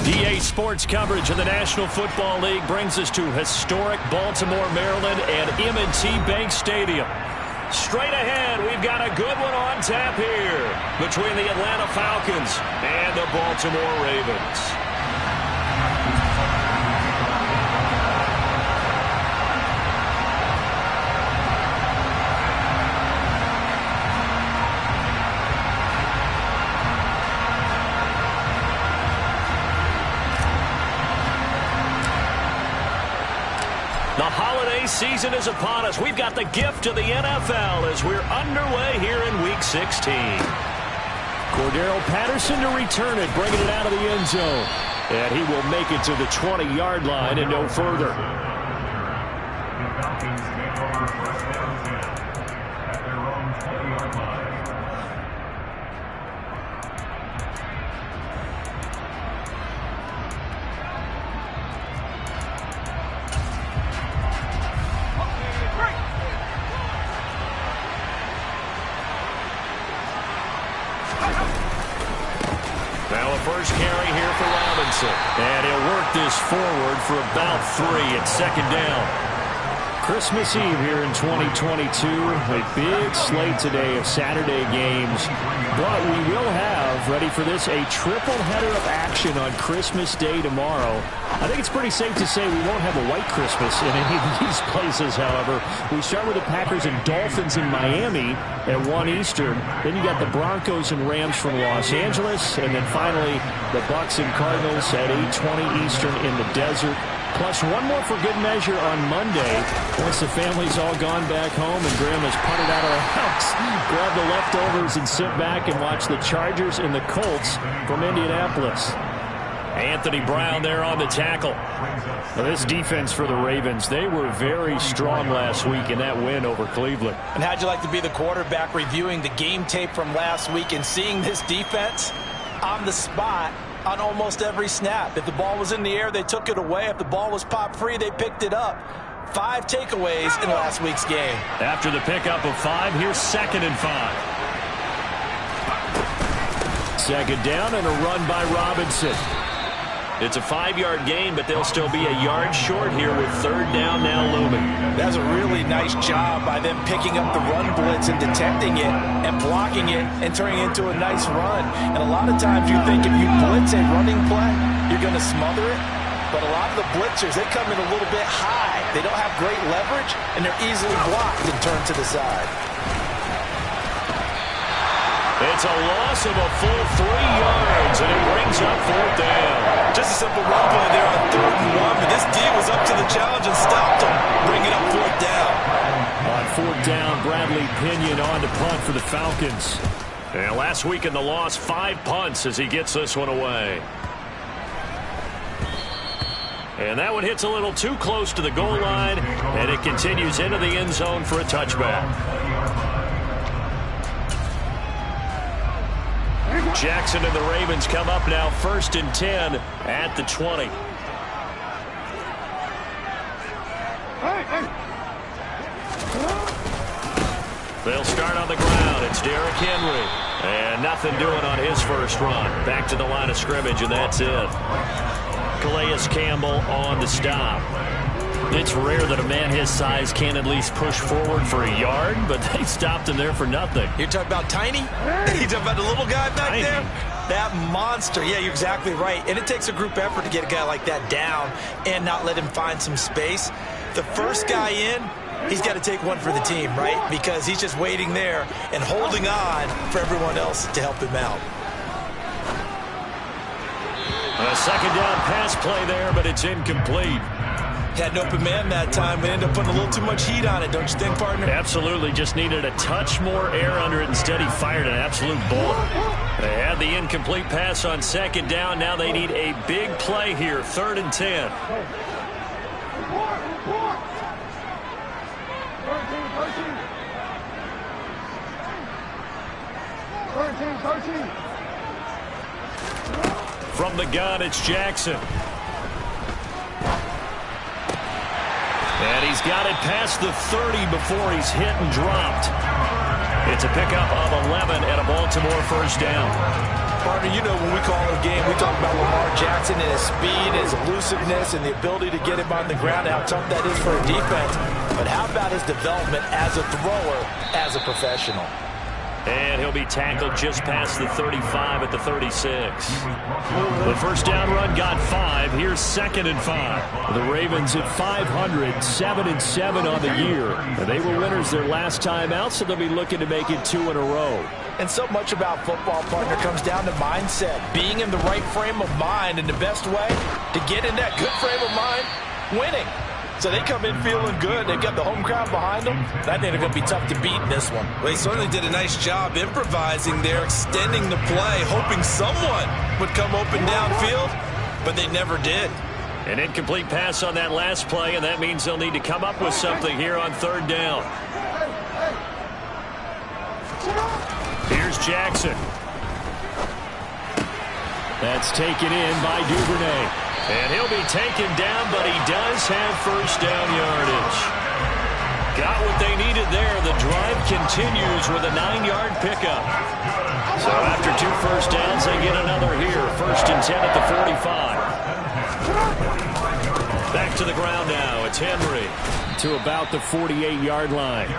DA Sports coverage of the National Football League brings us to historic Baltimore, Maryland and M&T Bank Stadium. Straight ahead, we've got a good one on tap here between the Atlanta Falcons and the Baltimore Ravens. The holiday season is upon us. We've got the gift of the NFL as we're underway here in Week 16. Cordero Patterson to return it, bringing it out of the end zone. And he will make it to the 20-yard line and no further. Now a first carry here for Robinson. And he'll work this forward for about 3 at second down. Christmas Eve here in 2022. A big slate today of Saturday games. But we will have, ready for this, a triple header of action on Christmas Day tomorrow. I think it's pretty safe to say we won't have a white Christmas in any of these places, however. We start with the Packers and Dolphins in Miami at 1 Eastern. Then you got the Broncos and Rams from Los Angeles. And then finally, the Bucs and Cardinals at 8:20 Eastern in the desert. Plus one more for good measure on Monday. Once the family's all gone back home and Grandma's punted out of the house, grab the leftovers and sit back and watch the Chargers and the Colts from Indianapolis. Anthony Brown there on the tackle. Now this defense for the Ravens, they were very strong last week in that win over Cleveland. And how'd you like to be the quarterback reviewing the game tape from last week and seeing this defense on the spot on almost every snap? If the ball was in the air, they took it away. If the ball was popped free, they picked it up. 5 takeaways in last week's game. After the pickup of 5, here's 2nd and 5. Second down and a run by Robinson. It's a 5-yard gain, but they'll still be a yard short here with 3rd down now looming. That's a really nice job by them picking up the run blitz and detecting it and blocking it and turning it into a nice run. And a lot of times you think if you blitz a running play, you're going to smother it. But a lot of the blitzers, they come in a little bit high. They don't have great leverage, and they're easily blocked and turned to the side. It's a loss of a full 3 yards, and it brings up 4th down. Just a simple run play there on 3rd and 1, but this D was up to the challenge and stopped him, bringing up 4th down. On 4th down, Bradley Pinion on to punt for the Falcons. And last week in the loss, 5 punts as he gets this one away. And that one hits a little too close to the goal line, and it continues into the end zone for a touchback. Jackson and the Ravens come up now 1st and 10 at the 20. They'll start on the ground. It's Derrick Henry. And nothing doing on his first run. Back to the line of scrimmage, and that's it. Calais Campbell on the stop. It's rare that a man his size can at least push forward for a yard, but they stopped him there for nothing. You're talking about tiny? You're talking about the little guy back there? That monster. Yeah, you're exactly right. And it takes a group effort to get a guy like that down and not let him find some space. The first guy in, he's got to take one for the team, right? Because he's just waiting there and holding on for everyone else to help him out. A second down pass play there, but it's incomplete. Had an open man that time, but ended up putting a little too much heat on it, don't you think, partner? Absolutely. Just needed a touch more air under it. Instead, he fired an absolute bullet. They had the incomplete pass on second down. Now they need a big play here, 3rd and 10. From the gun, it's Jackson. And he's got it past the 30 before he's hit and dropped. It's a pickup of 11 and a Baltimore first down. Partner, you know when we call it a game, we talk about Lamar Jackson and his speed, his elusiveness, and the ability to get him on the ground, how tough that is for a defense. But how about his development as a thrower, as a professional? And he'll be tackled just past the 35 at the 36. The first down run got 5. Here's 2nd and 5. The Ravens at 500, 7-7 on the year. And they were winners their last time out, so they'll be looking to make it 2 in a row. And so much about football, partner, comes down to mindset. Being in the right frame of mind, and the best way to get in that good frame of mind, winning. So they come in feeling good. They've got the home crowd behind them. I think they're going to be tough to beat in this one. Well, he certainly did a nice job improvising there, extending the play, hoping someone would come open downfield, but they never did. An incomplete pass on that last play, and that means they'll need to come up with something here on 3rd down. Here's Jackson. That's taken in by Duvernay. And he'll be taken down, but he does have first down yardage. Got what they needed there. The drive continues with a 9-yard pickup. So after 2 first downs, they get another here. 1st and 10 at the 45. Back to the ground now. It's Henry to about the 48-yard line.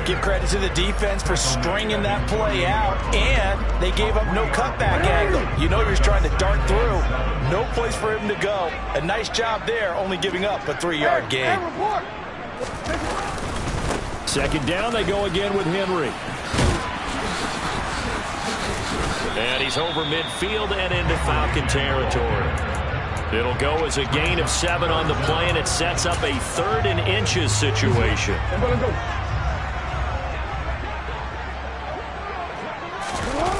Give credit to the defense for stringing that play out, and they gave up no cutback angle. You know you're trying to dart through. No place for him to go. A nice job there, only giving up a 3-yard gain. 2nd down, they go again with Henry. And he's over midfield and into Falcon territory. It'll go as a gain of 7 on the play, and it sets up a 3rd and inches situation.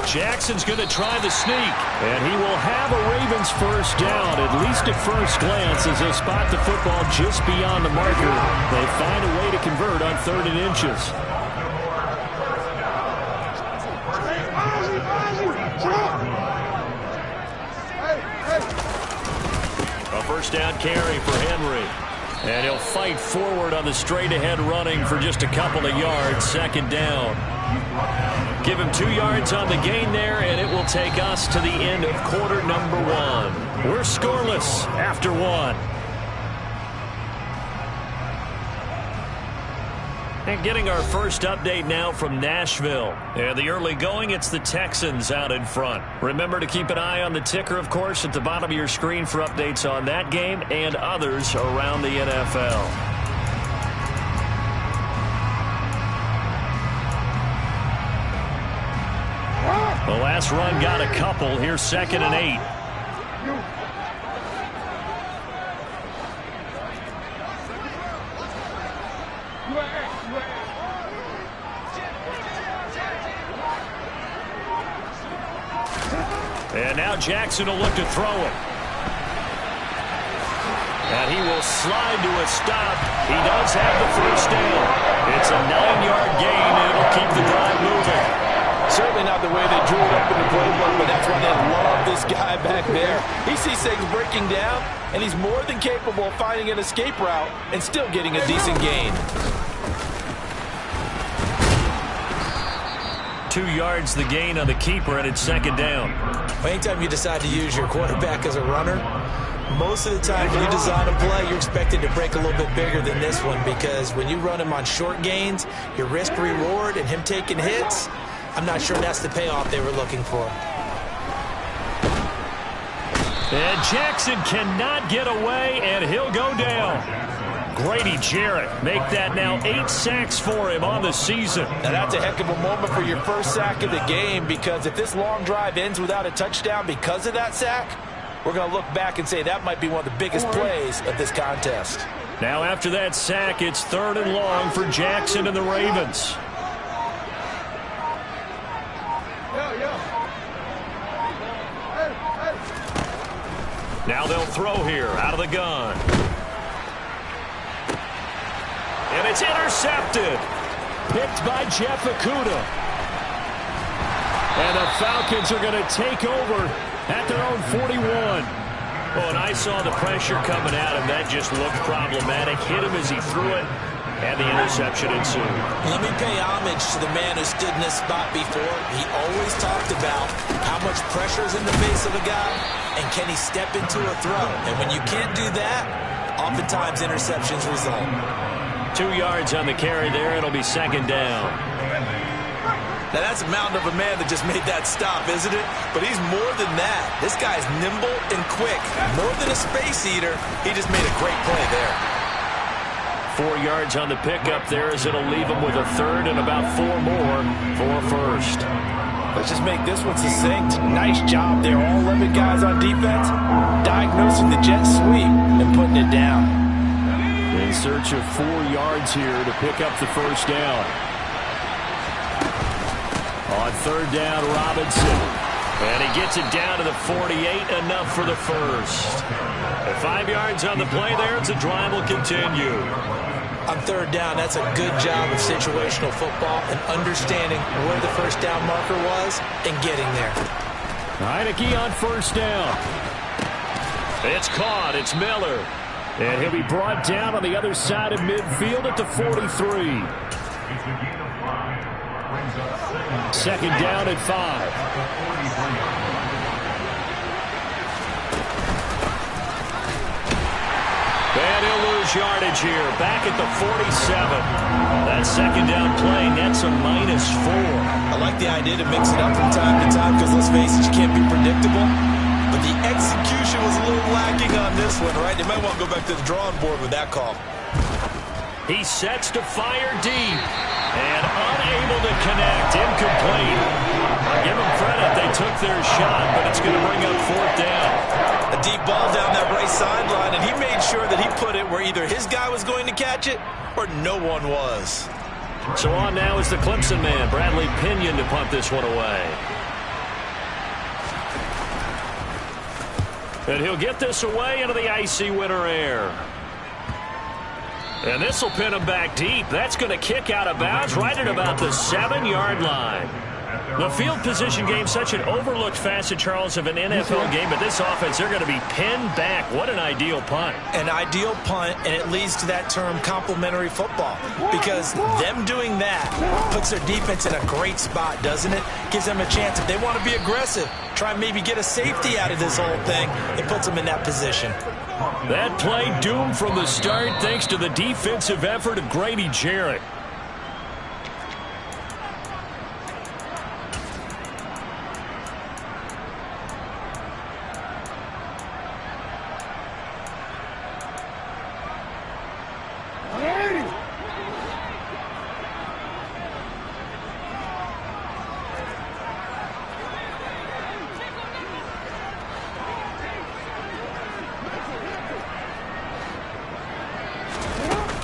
Jackson's going to try the sneak, and he will have a Ravens first down, at least at first glance, as they spot the football just beyond the marker. They find a way to convert on 3rd and inches. A first down carry for Henry. And he'll fight forward on the straight-ahead running for just a couple of yards. 2nd down. Give him 2 yards on the gain there, and it will take us to the end of quarter number 1. We're scoreless after 1. And getting our first update now from Nashville. And the early going, it's the Texans out in front. Remember to keep an eye on the ticker, of course, at the bottom of your screen for updates on that game and others around the NFL. The last run got a couple. Here's 2nd and 8. And now Jackson will look to throw it. And he will slide to a stop. He does have the first down. It's a 9-yard gain, and it'll keep the drive moving. Certainly not the way they drew it up in the playbook, but that's why they love this guy back there. He sees things breaking down, and he's more than capable of finding an escape route and still getting a decent gain. 2 yards the gain on the keeper, and it's 2nd down. Anytime you decide to use your quarterback as a runner, most of the time when you design a play, you're expected to break a little bit bigger than this one, because when you run him on short gains, your risk-reward and him taking hits, I'm not sure that's the payoff they were looking for. And Jackson cannot get away, and he'll go down. Grady Jarrett make that now 8 sacks for him on the season. Now that's a heck of a moment for your first sack of the game, because if this long drive ends without a touchdown because of that sack, we're going to look back and say that might be one of the biggest plays of this contest. Now after that sack, it's 3rd and long for Jackson and the Ravens. Now they'll throw here out of the gun. And it's intercepted. Picked by Jeff Okudah. And the Falcons are going to take over at their own 41. Oh, and I saw the pressure coming at him. That just looked problematic. Hit him as he threw it. and the interception ensued. Let me pay homage to the man who stood in this spot before. He always talked about how much pressure is in the face of a guy, and can he step into a throw. And when you can't do that, oftentimes interceptions result. 2 yards on the carry there. It'll be second down. Now, that's a mountain of a man that just made that stop, isn't it? But he's more than that. This guy's nimble and quick. More than a space eater, he just made a great play there. 4 yards on the pickup there as it'll leave him with a third and about 4 more for a first. Let's just make this one succinct. Nice job there. All 11 guys on defense diagnosing the jet sweep and putting it down. In search of 4 yards here to pick up the first down. On third down, Robinson. And he gets it down to the 48, enough for the first. At 5 yards on the play there, the drive will continue. On third down, that's a good job of situational football and understanding where the first down marker was and getting there. Heineke on first down. It's caught. It's Miller. And he'll be brought down on the other side of midfield at the 43. Second down at 5. And he'll lose yardage here. Back at the 47. That second down play nets a -4. I like the idea to mix it up from time to time because, let's face it, you can't be predictable. But the execution was a little lacking on this one, right? They might want to go back to the drawing board with that call. He sets to fire deep. And unable to connect. Incomplete. I'll give them credit. They took their shot, but it's going to bring up fourth down. A deep ball down that right sideline, and he made sure that he put it where either his guy was going to catch it or no one was. So on now is the Clemson man, Bradley Pinion, to punt this one away. And he'll get this away into the icy winter air. And this will pin him back deep. That's going to kick out of bounds right at about the 7-yard line. The field position game, such an overlooked facet, Charles, of an NFL game, but this offense, they're going to be pinned back. What an ideal punt. An ideal punt, and it leads to that term complementary football, because them doing that puts their defense in a great spot, doesn't it? Gives them a chance, if they want to be aggressive, try and maybe get a safety out of this whole thing. It puts them in that position. That play doomed from the start thanks to the defensive effort of Grady Jarrett.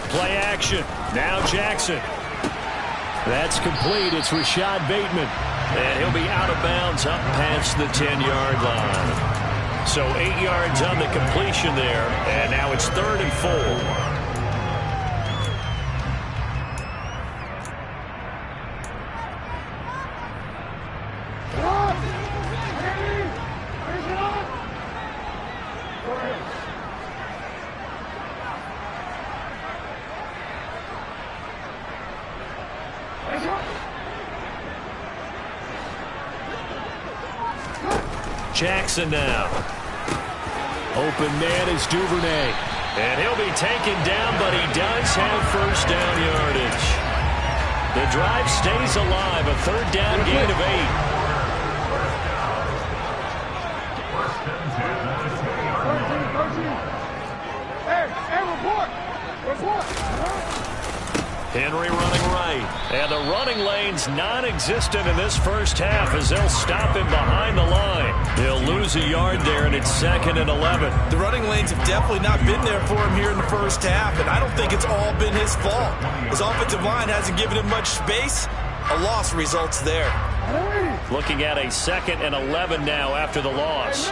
Play action. Now Jackson. That's complete. It's Rashad Bateman. And he'll be out of bounds up past the 10-yard line. So 8 yards on the completion there. And now it's 3rd and 4. Jackson now. Open man is Duvernay. And he'll be taken down, but he does have first down yardage. The drive stays alive. A 3rd down gain of 8. Henry running right. And the running lane's non-existent in this first half as they'll stop him behind the line. He'll lose a yard there, and it's 2nd and 11. The running lanes have definitely not been there for him here in the first half, and I don't think it's all been his fault. His offensive line hasn't given him much space. A loss results there. Looking at a 2nd and 11 now after the loss.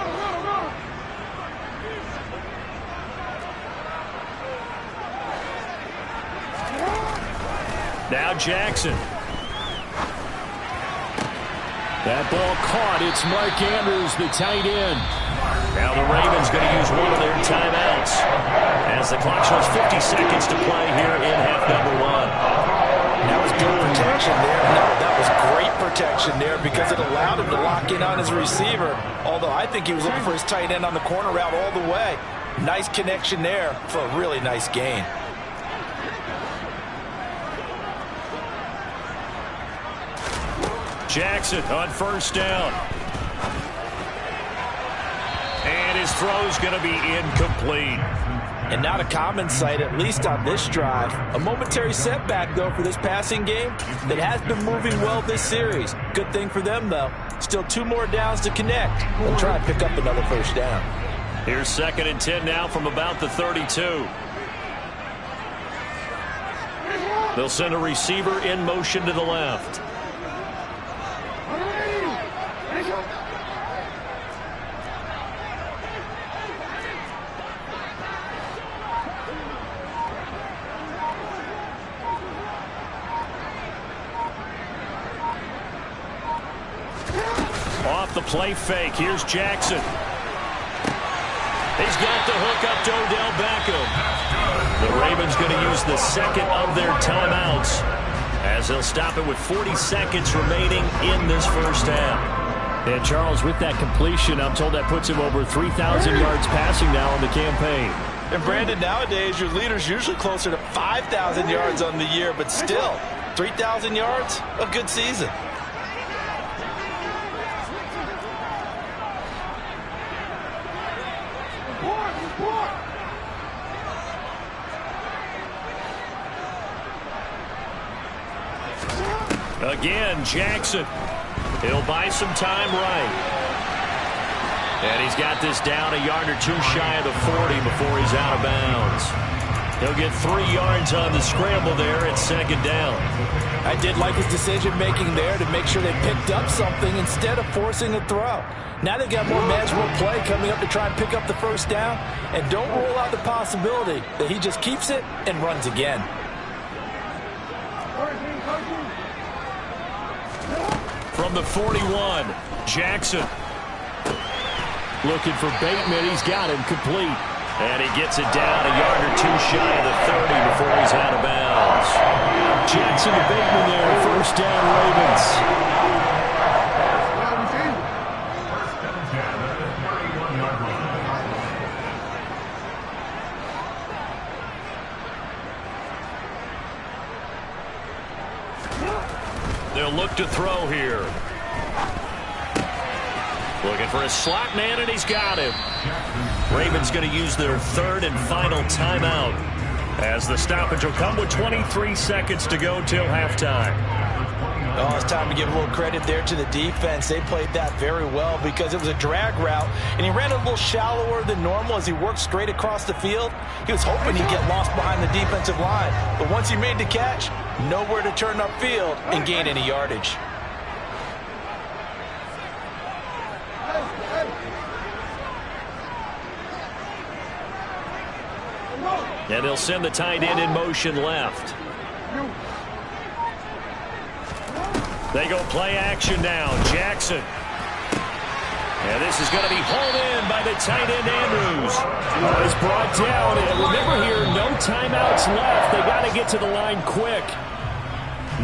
Now Jackson. That ball caught. It's Mark Andrews, the tight end. Now the Ravens going to use one of their timeouts as the clock shows 50 seconds to play here in half number one. That was good protection there. No, that was great protection there because it allowed him to lock in on his receiver. Although I think he was looking for his tight end on the corner route all the way. Nice connection there for a really nice gain. Jackson on first down. And his throw's going to be incomplete. And not a common sight, at least on this drive. A momentary setback, though, for this passing game that has been moving well this series. Good thing for them, though. Still 2 more downs to connect. They'll try and pick up another first down. Here's 2nd and 10 now from about the 32. They'll send a receiver in motion to the left. Off the play fake. Here's Jackson. He's got the hook up to Odell Beckham. The Ravens going to use the second of their timeouts as they'll stop it with 40 seconds remaining in this first half. And Charles, with that completion, I'm told that puts him over 3,000 yards passing now on the campaign. And Brandon, nowadays your leader's usually closer to 5,000 yards on the year, but still 3,000 yards, a good season. Again, Jackson. He'll buy some time right. And he's got this down a yard or 2 shy of the 40 before he's out of bounds. He'll get 3 yards on the scramble there at 2nd down. I did like his decision-making there to make sure they picked up something instead of forcing a throw. Now they've got more manageable play coming up to try and pick up the first down. And don't rule out the possibility that he just keeps it and runs again. From the 41, Jackson. Looking for Bateman. He's got him complete. And he gets it down a yard or 2 shy of the 30 before he's out of bounds. Jackson to Bateman there. First down, Ravens. They'll look to throw here. Looking for a slot man, and he's got him. Ravens going to use their 3rd and final timeout as the stoppage will come with 23 seconds to go till halftime. Oh, it's time to give a little credit there to the defense. They played that very well because it was a drag route, and he ran a little shallower than normal as he worked straight across the field. He was hoping he'd get lost behind the defensive line, but once he made the catch, nowhere to turn upfield and gain any yardage. And they'll send the tight end in motion left. They go play action now. Jackson. And this is going to be hauled in by the tight end, Andrews. He's brought down. And remember here, no timeouts left. They got to get to the line quick.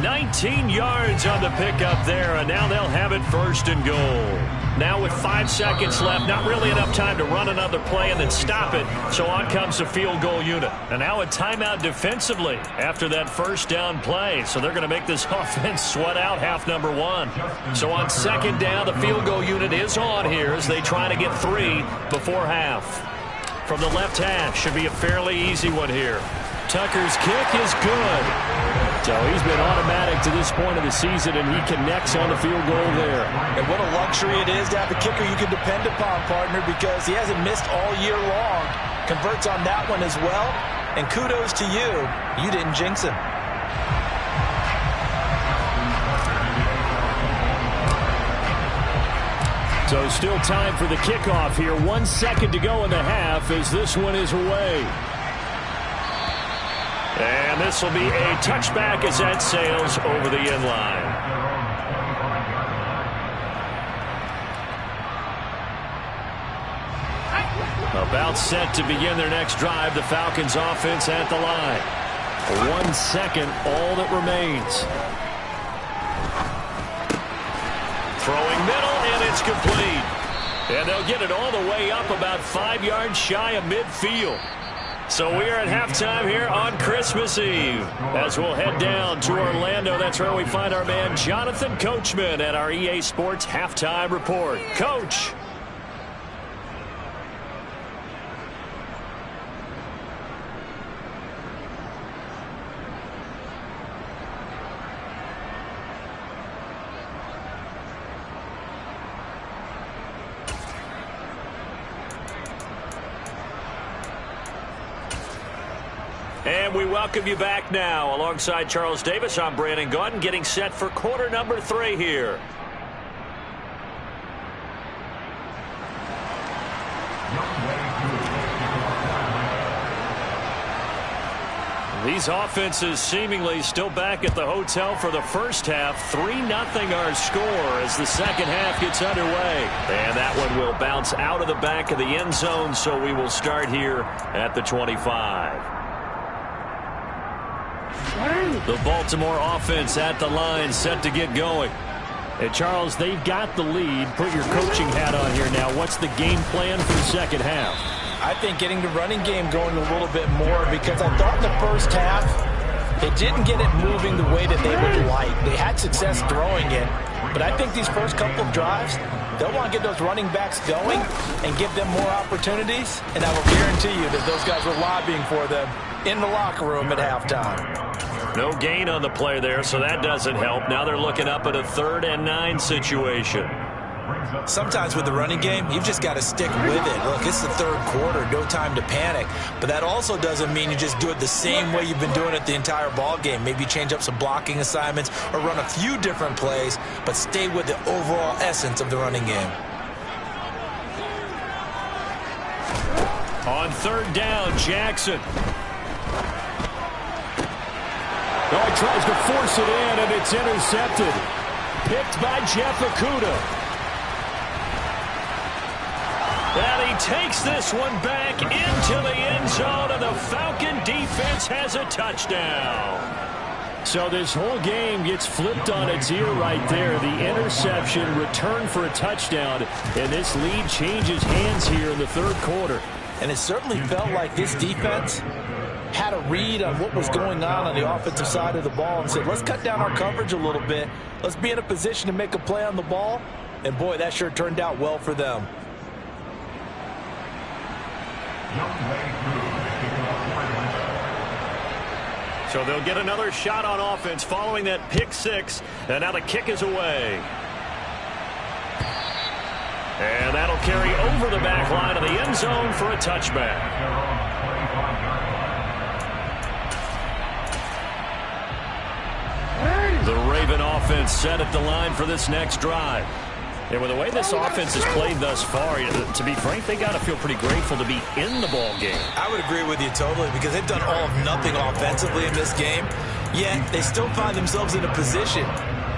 19 yards on the pickup there, and now they'll have it 1st and goal. Now with 5 seconds left, not really enough time to run another play and then stop it. So on comes the field goal unit. And now a timeout defensively after that first down play. So they're going to make this offense sweat out half number 1. So on 2nd down, the field goal unit is on here as they try to get 3 before half. From the left half, should be a fairly easy one here. Tucker's kick is good. So he's been automatic to this point of the season, and he connects on the field goal there. And what a luxury it is to have a kicker you can depend upon, partner, because he hasn't missed all year long. Converts on that one as well. And kudos to you. You didn't jinx him. So still time for the kickoff here. 1 second to go in the half as this one is away. And this will be a touchback as that sails over the end line. About set to begin their next drive. The Falcons offense at the line. 1 second, all that remains. Throwing middle, and it's complete. And they'll get it all the way up about 5 yards shy of midfield. So we are at halftime here on Christmas Eve. As we'll head down to Orlando, that's where we find our man Jonathan Coachman at our EA Sports Halftime Report. Coach. And we welcome you back now. Alongside Charles Davis, I'm Brandon Gaudin, getting set for quarter number 3 here. These offenses seemingly still back at the hotel for the first half. 3-0 our score as the second half gets underway. And that one will bounce out of the back of the end zone, so we will start here at the 25. The Baltimore offense at the line, set to get going. And Charles, they've got the lead. Put your coaching hat on here now. What's the game plan for the second half? I think getting the running game going a little bit more, because I thought in the first half they didn't get it moving the way that they would like. They had success throwing it, but I think these first couple of drives, they'll want to get those running backs going and give them more opportunities, and I will guarantee you that those guys were lobbying for them in the locker room at halftime. No gain on the play there, so that doesn't help. Now they're looking up at a 3rd and 9 situation. Sometimes with the running game, you've just got to stick with it. Look, it's the third quarter, no time to panic. But that also doesn't mean you just do it the same way you've been doing it the entire ball game. Maybe change up some blocking assignments or run a few different plays, but stay with the overall essence of the running game. On 3rd down, Jackson. Oh, he tries to force it in, and it's intercepted. Picked by Jeff Okudah. And he takes this one back into the end zone, and the Falcon defense has a touchdown. So this whole game gets flipped on its ear right there. The interception, return for a touchdown, and this lead changes hands here in the 3rd quarter. And it certainly felt like this defense had a read on what was going on the offensive side of the ball and said, let's cut down our coverage a little bit. Let's be in a position to make a play on the ball. And, boy, that sure turned out well for them. So they'll get another shot on offense following that pick 6. And now the kick is away. And that'll carry over the back line of the end zone for a touchback. The Raven offense set at the line for this next drive. And with the way this offense has played thus far, to be frank, they got to feel pretty grateful to be in the ball game. I would agree with you totally, because they've done all of nothing offensively in this game, yet they still find themselves in a position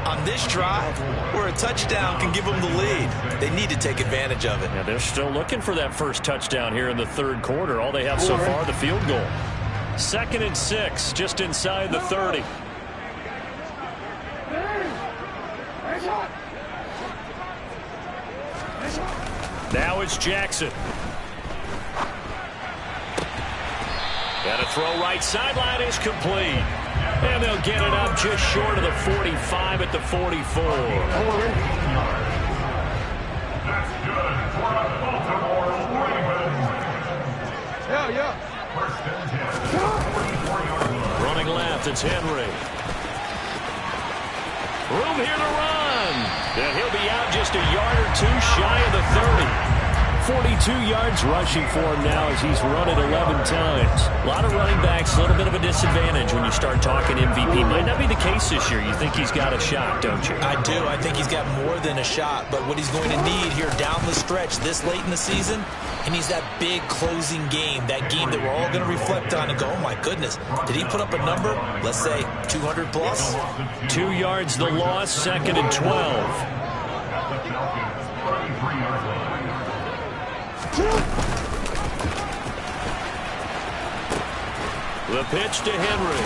on this drive where a touchdown can give them the lead. They need to take advantage of it. Yeah, they're still looking for that first touchdown here in the 3rd quarter. All they have so far, the field goal. 2nd and 6, just inside the 30. Now it's Jackson. And a throw right sideline is complete. And they'll get it up just short of the 45 at the 44. That's good for the Baltimore Ravens. Yeah. First and 10. Running left, it's Henry. Room here to run. And he'll be out just a yard or 2 shy of the 30. 42 yards rushing for him now as he's run it 11 times. A lot of running backs, a little bit of a disadvantage when you start talking MVP. Might not be the case this year. You think he's got a shot, don't you? I do. I think he's got more than a shot. But what he's going to need here down the stretch this late in the season, he needs that big closing game, that game that we're all going to reflect on and go, oh, my goodness, did he put up a number, let's say 200 plus? 2 yards the loss, 2nd and 12. The pitch to Henry.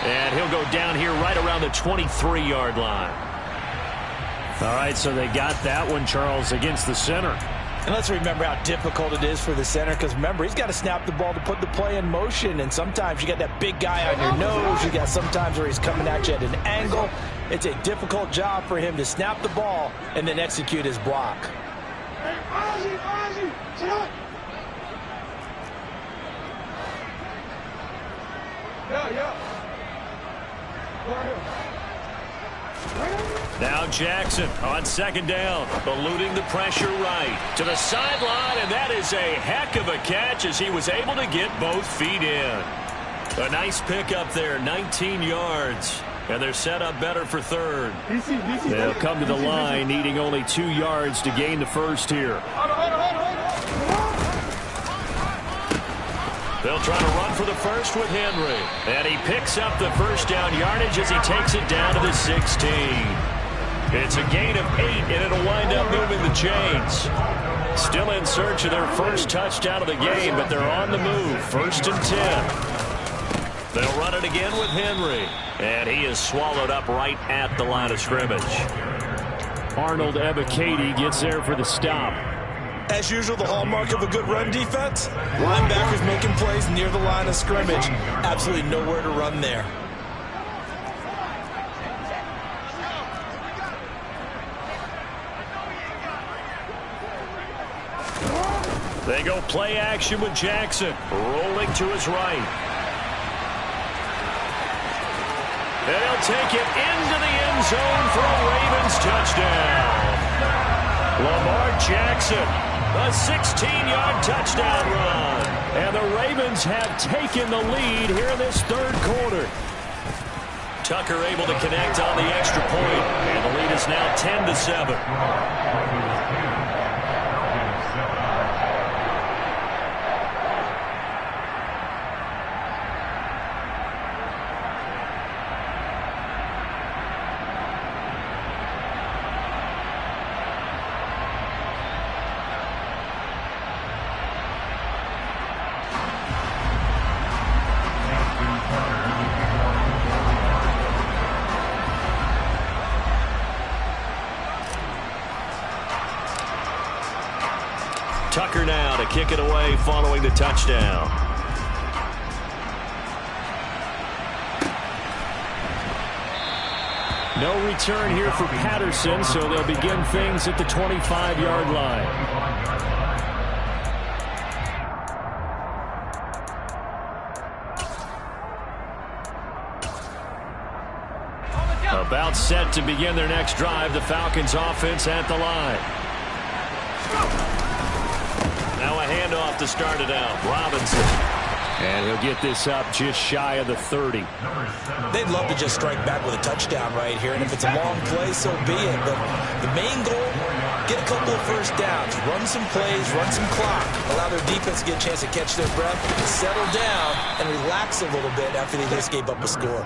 And he'll go down here right around the 23-yard line. All right, so they got that one, Charles, against the center. And let's remember how difficult it is for the center, because remember, he's got to snap the ball to put the play in motion, and sometimes you got that big guy on your nose. You got sometimes where he's coming at you at an angle. It's a difficult job for him to snap the ball and then execute his block. Now Jackson on second down, eluding the pressure right to the sideline, and that is a heck of a catch as he was able to get both feet in. A nice pickup there, 19 yards, and they're set up better for third. They'll come to the line needing only 2 yards to gain the first here. They'll try to run for the first with Henry, and he picks up the first down yardage as he takes it down to the 16. It's a gain of 8, and it'll wind up moving the chains. Still in search of their first touchdown of the game, but they're on the move. 1st and 10. They'll run it again with Henry, and he is swallowed up right at the line of scrimmage. Arnold Ebiketie gets there for the stop. As usual, the hallmark of a good run defense, linebackers making plays near the line of scrimmage. Absolutely nowhere to run there. They go play action with Jackson, rolling to his right. And he'll take it into the end zone for a Ravens touchdown. Lamar Jackson, a 16-yard touchdown run. And the Ravens have taken the lead here in this third quarter. Tucker able to connect on the extra point, and the lead is now 10-7. Tucker now to kick it away following the touchdown. No return here for Patterson, so they'll begin things at the 25-yard line. About set to begin their next drive, the Falcons offense at the line. Now a handoff to start it out. Robinson. And he'll get this up just shy of the 30. They'd love to just strike back with a touchdown right here, and if it's a long play, so be it. But the main goal, get a couple of first downs, run some plays, run some clock, allow their defense to get a chance to catch their breath, settle down, and relax a little bit after they just gave up a score.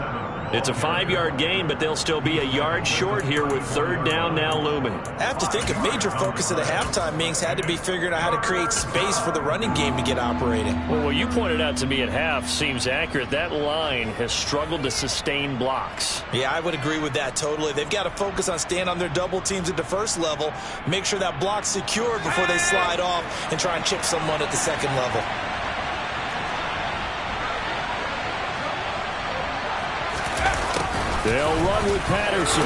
It's a 5-yard gain, but they'll still be a yard short here with third down now looming. I have to think a major focus of the halftime meetings had to be figuring out how to create space for the running game to get operating. Well, what you pointed out to me at half seems accurate. That line has struggled to sustain blocks. Yeah, I would agree with that totally. They've got to focus on staying on their double teams at the first level, make sure that block's secure before they slide off and try and chip someone at the second level. They'll run with Patterson.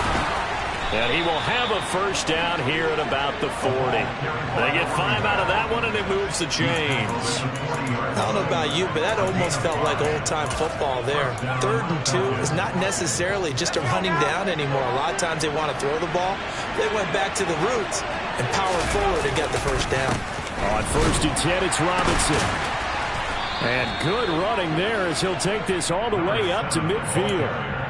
And he will have a first down here at about the 40. They get 5 out of that one, and it moves the chains. I don't know about you, but that almost felt like old-time football there. 3rd and 2 is not necessarily just a running down anymore. A lot of times they want to throw the ball. They went back to the roots and powered forward and got the first down. On 1st and 10, it's Robinson. And good running there as he'll take this all the way up to midfield.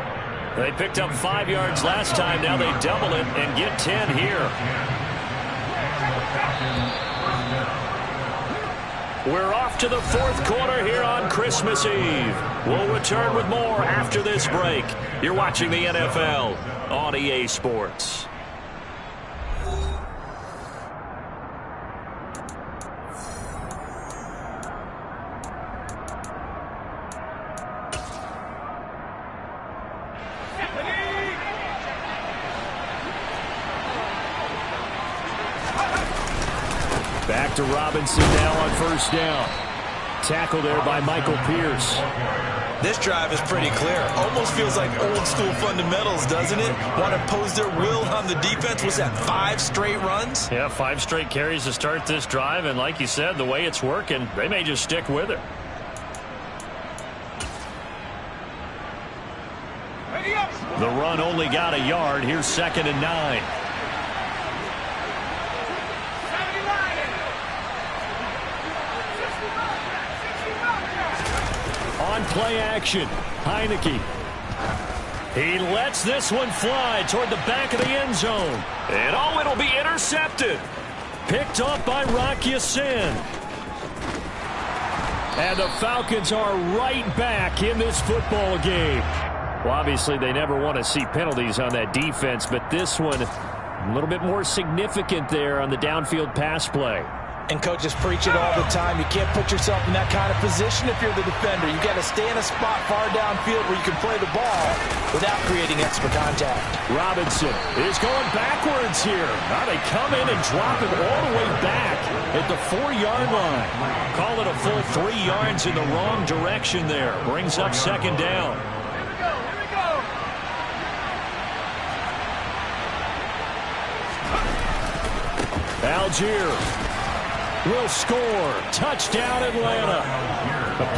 They picked up 5 yards last time. Now they double it and get 10 here. We're off to the 4th quarter here on Christmas Eve. We'll return with more after this break. You're watching the NFL on EA Sports. Back to Robinson now on first down. Tackle there by Michael Pierce. This drive is pretty clear. Almost feels like old school fundamentals, doesn't it? Want to impose their will on the defense. Was that 5 straight runs? Yeah, 5 straight carries to start this drive. And like you said, the way it's working, they may just stick with it. The run only got a yard. Here's 2nd and 9. On play action, Heineke. He lets this one fly toward the back of the end zone. And oh, it'll be intercepted. Picked off by Rocky Sin. And the Falcons are right back in this football game. Well, obviously, they never want to see penalties on that defense, but this one a little bit more significant there on the downfield pass play. And coaches preach it all the time. You can't put yourself in that kind of position if you're the defender. You've got to stay in a spot far downfield where you can play the ball without creating extra contact. Robinson is going backwards here. Now they come in and drop him all the way back at the 4-yard line. Call it a full 3 yards in the wrong direction there. Brings up 2nd down. Algier will score. Touchdown, Atlanta.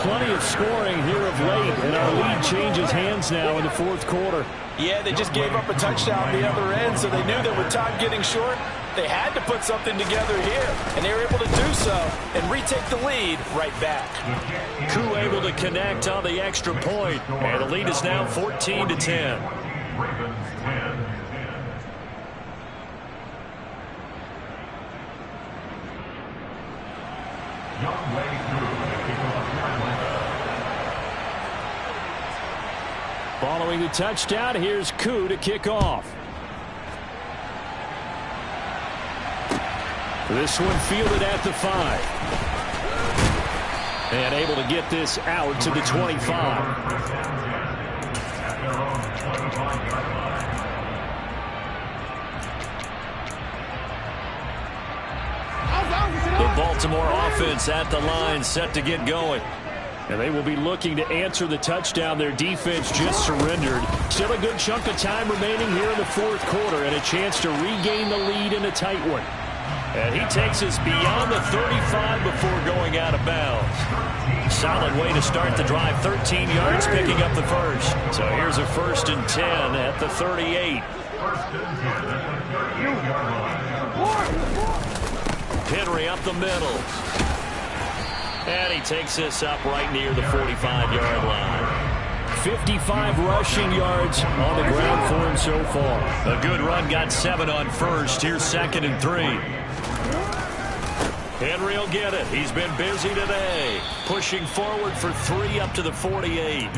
Plenty of scoring here of late, and our lead changes hands now in the 4th quarter. Yeah, they just gave up a touchdown the other end, so they knew that with time getting short, they had to put something together here, and they were able to do so and retake the lead right back. Koo able to connect on the extra point, and the lead is now 14-10. Following the touchdown, here's Koo to kick off. This one fielded at the 5. And able to get this out to the 25. The Baltimore offense at the line, set to get going. And they will be looking to answer the touchdown their defense just surrendered. Still a good chunk of time remaining here in the 4th quarter and a chance to regain the lead in a tight one. And he takes us beyond the 35 before going out of bounds. Solid way to start the drive. 13 yards picking up the first. So here's a 1st and 10 at the 38. Henry up the middle. And he takes this up right near the 45-yard line. 55 rushing yards on the ground for him so far. A good run, got 7 on first. Here's 2nd and 3. Henry will get it. He's been busy today. Pushing forward for 3 up to the 48.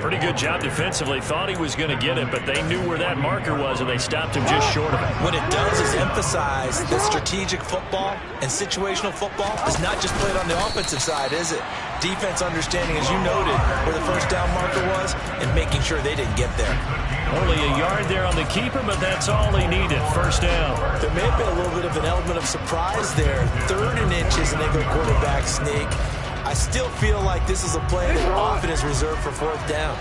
Pretty good job defensively. Thought he was going to get it, but they knew where that marker was, and they stopped him just short of it. What it does is emphasize that strategic football and situational football is not just played on the offensive side, is it? Defense understanding, as you noted, where the first down marker was and making sure they didn't get there. Only a yard there on the keeper, but that's all he needed. First down. There may have been a little bit of an element of surprise there. 3rd and inches, and they go quarterback sneak. I still feel like this is a play that often is reserved for 4th down.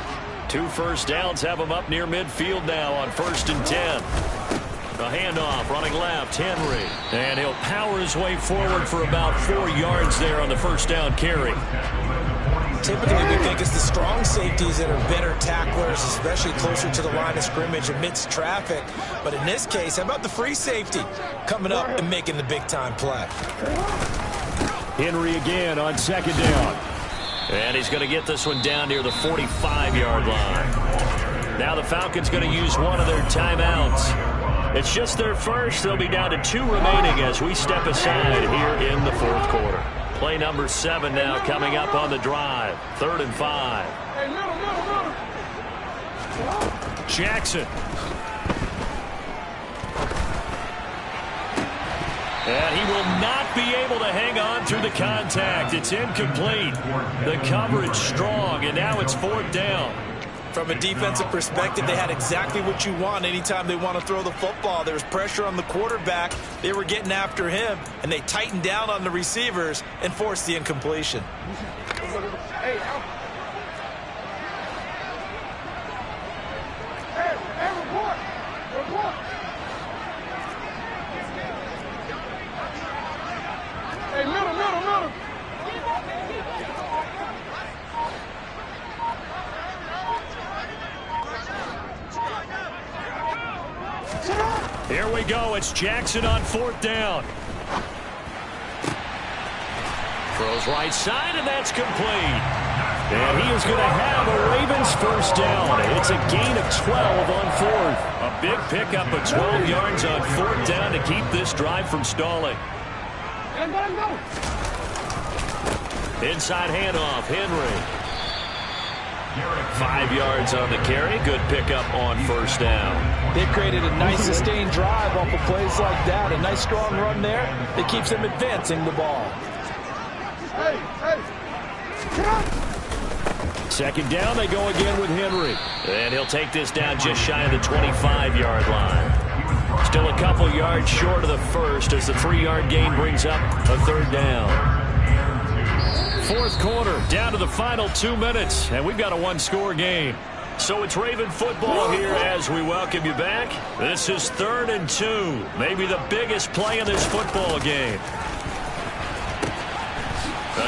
2 first downs have him up near midfield now on 1st and 10. A handoff, running left, Henry. And he'll power his way forward for about 4 yards there on the first down carry. Typically, we think it's the strong safeties that are better tacklers, especially closer to the line of scrimmage amidst traffic. But in this case, how about the free safety coming up and making the big-time play? Henry again on 2nd down. And he's going to get this one down near the 45-yard line. Now the Falcons going to use one of their timeouts. It's just their first. They'll be down to 2 remaining as we step aside here in the 4th quarter. Play number 7 now coming up on the drive. 3rd and 5. Jackson. And he will not be able to hang on through the contact. It's incomplete. The coverage strong, and now it's 4th down. From a defensive perspective, they had exactly what you want anytime they want to throw the football. There was pressure on the quarterback. They were getting after him, and they tightened down on the receivers and forced the incompletion. Here we go. It's Jackson on 4th down. Throws right side, and that's complete. And he is going to have a Ravens first down. It's a gain of 12 on 4th. A big pickup of 12 yards on 4th down to keep this drive from stalling. Inside handoff, Henry. 5 yards on the carry. Good pickup on 1st down. They created a nice sustained drive off of plays like that. A nice strong run there that keeps them advancing the ball. Second down, they go again with Henry. And he'll take this down just shy of the 25-yard line. Still a couple yards short of the first as the 3-yard gain brings up a 3rd down. 4th quarter, down to the final 2 minutes, and we've got a 1-score game. So it's Raven football here as we welcome you back. This is 3rd and 2, maybe the biggest play in this football game.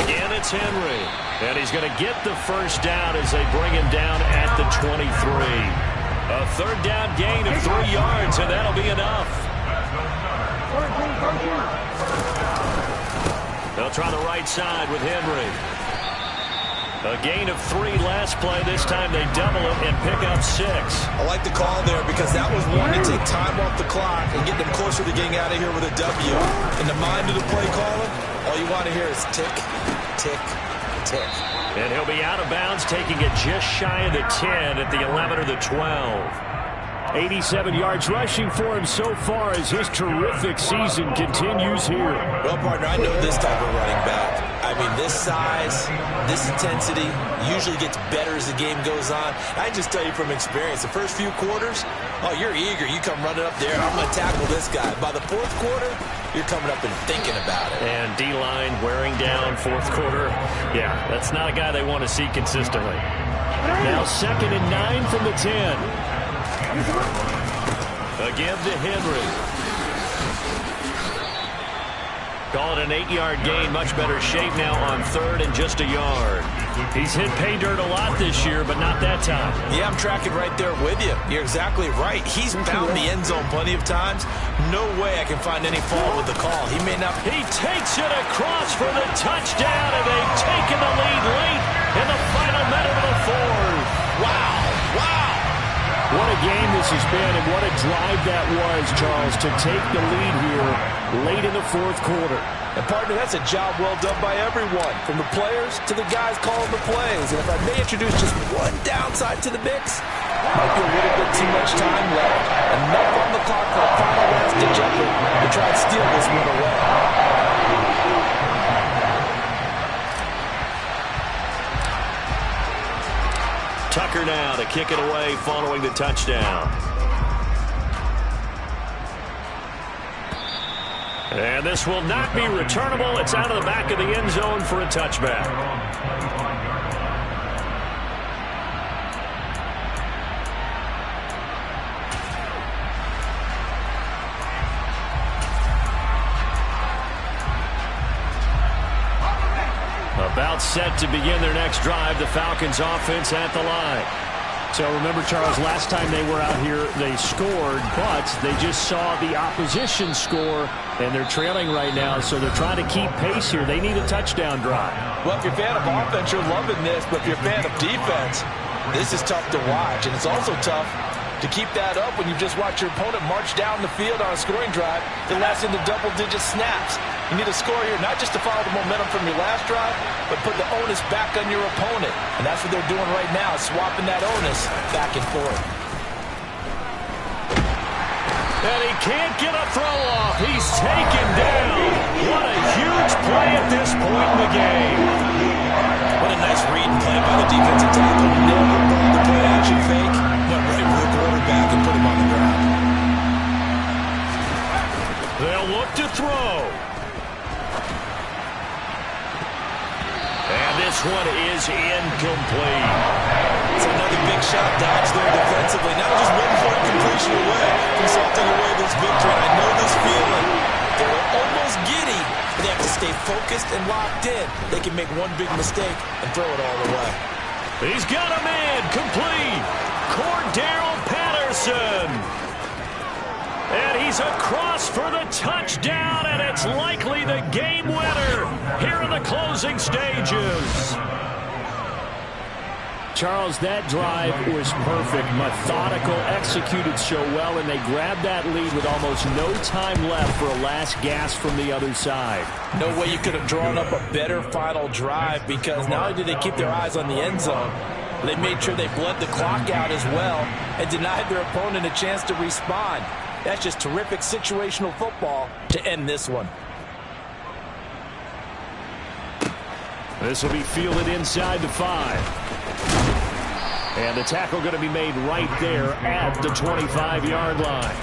Again, it's Henry, and he's going to get the first down as they bring him down at the 23. A 3rd down gain of 3 yards, and that'll be enough. They'll try the right side with Henry. A gain of 3 last play. This time they double it and pick up 6. I like the call there because that was one to take time off the clock and get them closer to getting out of here with a W. In the mind of the play caller, all you want to hear is tick, tick, tick. And he'll be out of bounds, taking it just shy of the 10 at the 11 or the 12. 87 yards rushing for him so far as his terrific season continues here. Well, partner, I know this type of running back. I mean, this size, this intensity usually gets better as the game goes on. I just tell you from experience, the first few quarters, oh, you're eager. You come running up there, I'm going to tackle this guy. By the 4th quarter, you're coming up and thinking about it. And D-line wearing down 4th quarter. Yeah, that's not a guy they want to see consistently. Now 2nd and 9 from the 10. Again to Henry. Call it an 8-yard gain. Much better shape now on 3rd and just a yard. He's hit pay dirt a lot this year, but not that time. Yeah, I'm tracking right there with you. You're exactly right. He's found the end zone plenty of times. No way I can find any fault with the call. He may not. He takes it across for the touchdown, and they've taken the lead late in the final minute of the 4th. Wow. Wow. What a game this has been, and what a drive that was, Charles, to take the lead here late in the 4th quarter. And, partner, that's a job well done by everyone, from the players to the guys calling the plays. And if I may introduce just one downside to the mix, might be a little bit too much time left. Enough on the clock for a final last-ditch effort to try and steal this one away. Tucker now to kick it away following the touchdown. And this will not be returnable. It's out of the back of the end zone for a touchback. About set to begin their next drive, the Falcons offense at the line. So remember, Charles, last time they were out here, they scored, but they just saw the opposition score, and they're trailing right now, so they're trying to keep pace here. They need a touchdown drive. Well, if you're a fan of offense, you're loving this, but if you're a fan of defense, this is tough to watch, and it's also tough to keep that up when you just watch your opponent march down the field on a scoring drive that lasts into double-digit snaps. You need a score here, not just to follow the momentum from your last drive, but put the onus back on your opponent. And that's what they're doing right now, swapping that onus back and forth. And he can't get a throw off. He's taken down. What a huge play at this point in the game. What a a nice read and play by the defensive tackle. Never brought the play action fake. Went right for the quarterback and put him on the ground. They'll look to throw. And this one is incomplete. It's another big shot dodge there defensively. Now just 1 point completion away from salting away this victory. And I know this feeling. They were almost giddy, but they have to stay focused and locked in. They can make one big mistake and throw it all away. He's got a man complete. Cordero Patterson. And he's across for the touchdown, and it's likely the game winner here in the closing stages. Charles, that drive was perfect. Methodical, executed so well, and they grabbed that lead with almost no time left for a last gasp from the other side. No way you could have drawn up a better final drive, because not only did they keep their eyes on the end zone, they made sure they bled the clock out as well and denied their opponent a chance to respond. That's just terrific situational football to end this one. This will be fielded inside the 5. And the tackle going to be made right there at the 25-yard line.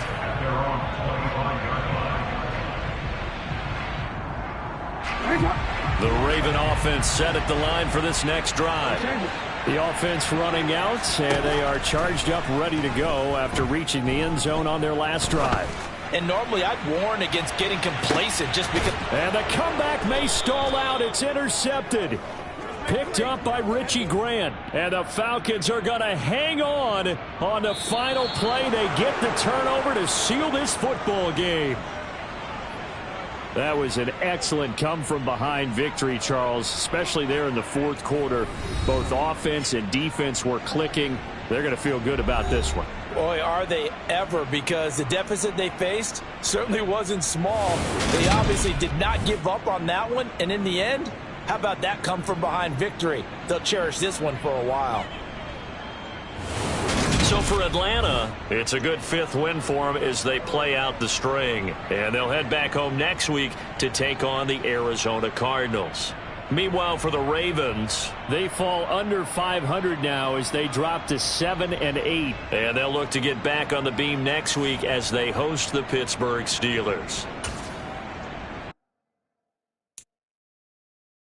The Raven offense set at the line for this next drive. The offense running out, and they are charged up, ready to go after reaching the end zone on their last drive. And normally I'd warn against getting complacent just because... And the comeback may stall out. It's intercepted. Picked up by Richie Grant. And the Falcons are going to hang on the final play. They get the turnover to seal this football game. That was an excellent come-from-behind victory, Charles, especially there in the fourth quarter. Both offense and defense were clicking. They're going to feel good about this one. Boy, are they ever, because the deficit they faced certainly wasn't small. They obviously did not give up on that one, and in the end, how about that come-from-behind victory? They'll cherish this one for a while. So for Atlanta, it's a good 5th win for them as they play out the string. And they'll head back home next week to take on the Arizona Cardinals. Meanwhile, for the Ravens, they fall under 500 now as they drop to 7-8. And they'll look to get back on the beam next week as they host the Pittsburgh Steelers.